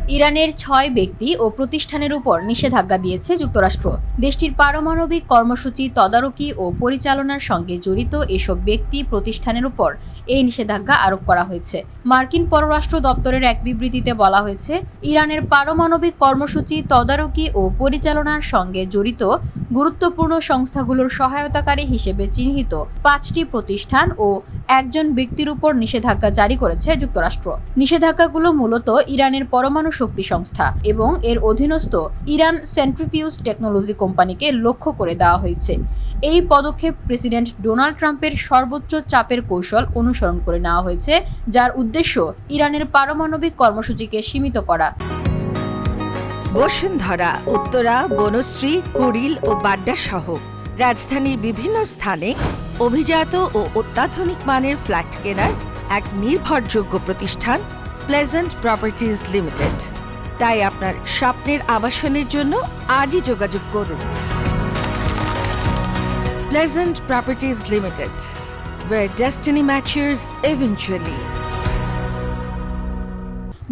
ইরানের ৬ ব্যক্তি ও প্রতিষ্ঠানের উপর নিষেধাজ্ঞা দিয়েছে যুক্তরাষ্ট্র। দেশটির পারমাণবিক কর্মসূচি তদারকি ও পরিচালনার সঙ্গে জড়িত এসব ব্যক্তি প্রতিষ্ঠানের উপর এই নিষেধাজ্ঞা আরোপ করা হয়েছে। মার্কিন পররাষ্ট্র দপ্তরের এক বিবৃতিতে বলা হয়েছে, ইরানের পারমাণবিক কর্মসূচি তদারকি ও পরিচালনার সঙ্গে জড়িত গুরুত্বপূর্ণ সংস্থাগুলোর সহায়তাকারী হিসেবে চিহ্নিত ৫টি প্রতিষ্ঠান ও একজন ব্যক্তির উপর নিষেধাজ্ঞা জারি করেছে যুক্তরাষ্ট্র। নিষেধাজ্ঞাগুলো মূলত ইরানের পরমাণু শক্তি সংস্থা এবং এর অধীনস্থ ইরান সেন্ট্রিফিউজ টেকনোলজি কোম্পানিকে লক্ষ্য করে দেওয়া হয়েছে। এই পদক্ষেপ প্রেসিডেন্ট ডোনাল্ড ট্রাম্পের সর্বোচ্চ চাপের কৌশল অনুসরণ করে নেওয়া হয়েছে, যার উদ্দেশ্য ইরানের পারমাণবিক কর্মসূচিকে সীমিত করা। বসুন্ধরা, উত্তরা, বনশ্রী, কুড়িল ও বাড্ডা সহ রাজধানীর বিভিন্ন স্থানে অভিজাত ও অত্যাধুনিক মানের ফ্ল্যাট কেনার এক নির্ভরযোগ্য প্রতিষ্ঠান প্লেজেন্ট প্রপার্টিজ লিমিটেড। তাই আপনার স্বপ্নের আবাসনের জন্য আজই যোগাযোগ করুন। Pleasant properties limited, where destiny matches eventually.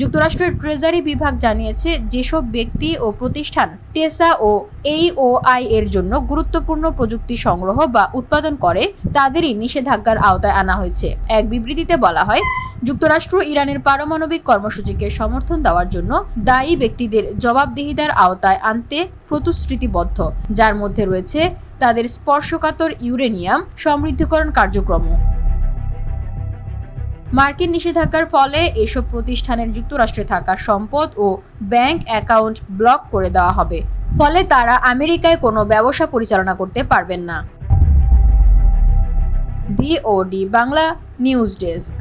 যুক্তরাষ্ট্রের ট্রেজারি বিভাগ জানিয়েছে, যেসব ব্যক্তি ও প্রতিষ্ঠান টেসা ও AOI এর জন্য গুরুত্বপূর্ণ প্রযুক্তি সংগ্রহ বা উৎপাদন করে, তাদেরই নিষেধাজ্ঞার আওতায় আনা হয়েছে। এক বিবৃতিতে বলা হয়, যুক্তরাষ্ট্র ইরানের পারমাণবিক কর্মসূচিকে সমর্থন দেওয়ার জন্য দায়ী ব্যক্তিদের জবাবদিহিতার আওতায় আনতে প্রতিশ্রুতিবদ্ধ, যার মধ্যে রয়েছে তাদের স্পর্শকাতর ইউরেনিয়াম সমৃদ্ধকরণ কার্যক্রমও। মার্কিন নিষেধাজ্ঞার ফলে এসব প্রতিষ্ঠানের যুক্তরাষ্ট্রে থাকা সম্পদ ও ব্যাংক অ্যাকাউন্ট ব্লক করে দেওয়া হবে, ফলে তারা আমেরিকায় কোনো ব্যবসা পরিচালনা করতে পারবেন না। VOD Bangla news desk.